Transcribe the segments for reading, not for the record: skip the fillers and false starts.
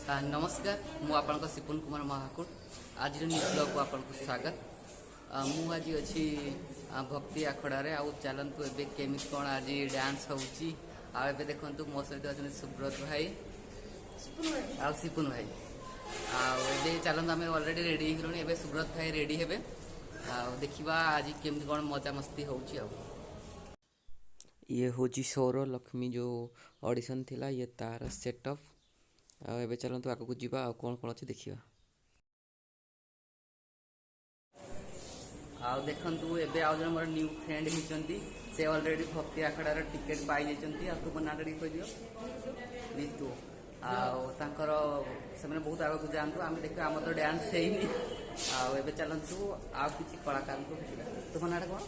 नमस्कार मु आपन सिपुन कुमार महाकुट आज न्यूज ब्लॉग को आपन स्वागत। मु आज अच्छी भक्ति आखड़े आउ चलतु ए केमी कौन आज डांस होची आबे देखु मो सहित अच्छे सुब्रत भाई आ सिपुन भाई आबे चलते आम अलरेडी रेडी हो सुब्रत भाई रेडी हे देखा आज केमी कौन मजा मस्ती होची। ये हूँ सौर लक्ष्मी जो ऑडिशन थिला ये तार सेटअप आबे चलतु आगे को जीवा कौन कौन अच्छे देखा। देखु एबे आउ जन मोर न्यू फ्रेंड होती से ऑलरेडी भक्ति आखड़ार टिकेट पाई जाइए तुम ना कह दियो नीतू आर से बहुत आगे को जातु आम देख आम तो डांस है आबे चलतु आउ कि कलाकार को तुम ना कौन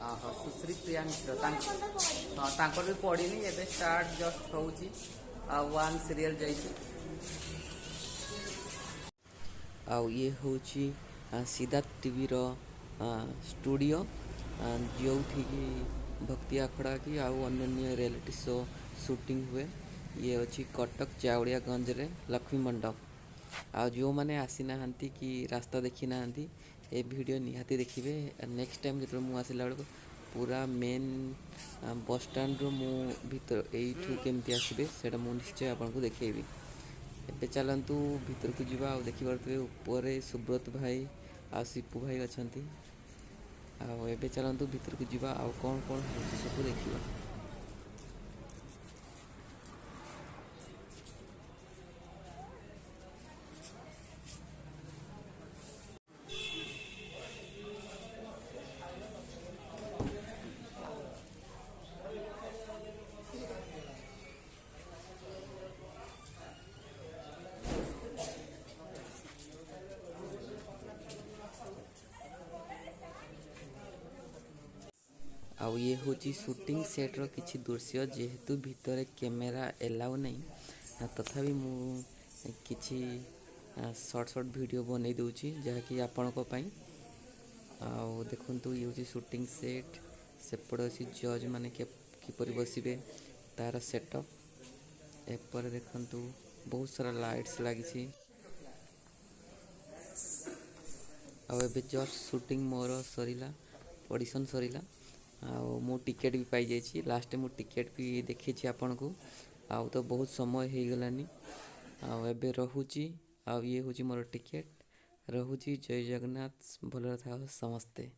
हाँ सुश्री प्रिया मिश्र हाँ भी पड़ी एवं स्टार्ट जस्ट हो वन सीरियल जाइए ये हूँ सिद्धार्थ टीवी रो स्टूडियो जो भक्ति आखड़ा की आउ अन्य रियलिटी शो शूटिंग हुए ये अच्छी कटक चावड़ियागंज रे लक्ष्मी मंडप आ जो मैंने आसी ना कि रास्ता देखी ना ए वीडियो निहाती देखिए। नेक्स्ट टाइम जो मुझे आसला बेलू पूरा मेन बस स्टैंड रो मु भीतर यू केमती आसबे से निश्चय आपको देखेबी। एबे चलतु भीतर को जीवा देखी पारे ऊपर सुब्रत भाई आ सिपू भाई अच्छा आबे चलतु भीतर को जीवा आ कौन कौन सब देखा। आउ ये हूँ शूटिंग सेट्र किसी दृश्य जेहेतु भितर कैमेरा एलाउ नहीं तथापि मुझे शॉर्ट वीडियो बन दूची जहाँकि आपण देखु ये हूँ शूटिंग सेट सेपटे अच्छी जज मैंने किपर बसवे तार सेटअप एपर देखु बहुत सारा लाइट्स लगी आबे जस्ट शूटिंग मोर सरीला ऑडिशन सरीला मो टिकेट भी पाई जाइए लास्ट मो टिकेट भी देखी आपन को आउ तो बहुत समय हो गलानी आबे रहुची ये हूँ मोर टिकेट रहुची। जय जगन्नाथ भल था समस्ते।